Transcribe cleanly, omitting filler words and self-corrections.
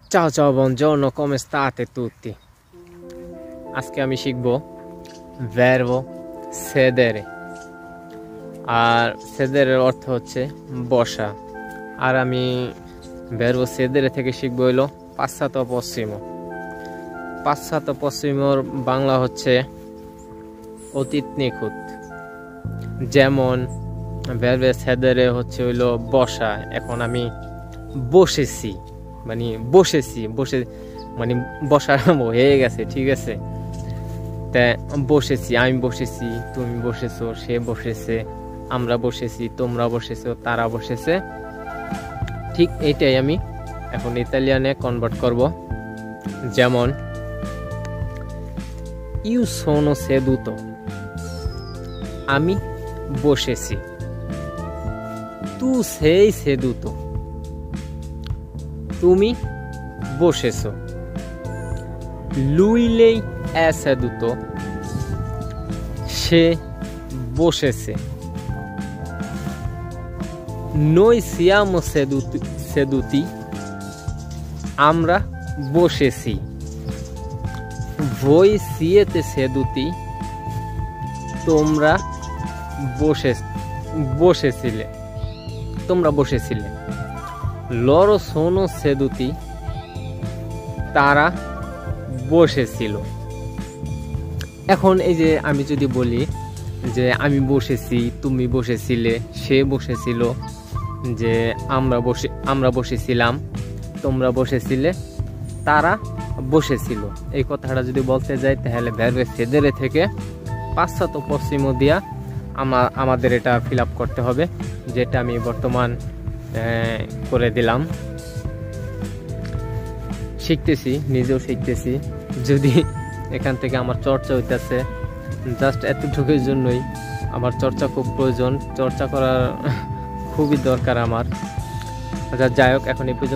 Ciao ciao, buongiorno, come state tutti? আজকে আমি শিখব verbo sedere আর sedere এর অর্থ হচ্ছে বসা। আর আমি verbo sedere থেকে শিখব হলো passato prossimo। passato prossimo Bangla হচ্ছে অতীত নিখুঁত। যেমন verbo sedere হচ্ছে হলো বসা। এখন আমি বসেছি, মানে বসেছি, মানে বসা হয়ে গেছে, ঠিক আছে। তা বসেছি, আমি বসেছি, তুমি বসেছো, সে বসেছে, আমরা বসেছি, তোমরা বসেছো, তারা বসেছে। ঠিক এইটাই আমি এখন ইতালিয়ানে কনভার্ট করব। যেমন io sono seduto, আমি বসেছি। tu sei seduto, তুমি বসেছো। lui lei è seduto, সে বসেছে। noi siamo seduti, আমরা বসেছি। voi siete seduti, তোমরা বসেছিলে, তোমরা বসেছিলে। loro sono seduti, তারা বসেছিল। এখন এই যে আমি যদি বলি যে আমি বসেছি, তুমি বসেছিলে, সে বসেছিল, যে আমরা বসেছিলাম, তোমরা বসেছিলে, তারা বসেছিল, এই কথাটা যদি বলতে যাই তাহলে verbo sedere থেকে passato prossimo দিয়া আমাদের এটা ফিল আপ করতে হবে, যেটা আমি বর্তমান করে দিলাম। শিখতেছি, নিজেও শিখতেছি। যদি এখান থেকে আমার চর্চা হইতেছে, জাস্ট এতটুকুর জন্যই আমার চর্চা খুব প্রয়োজন, চর্চা করার খুবই দরকার আমার। আচ্ছা, যাই হোক, এখন এই পর্যন্ত।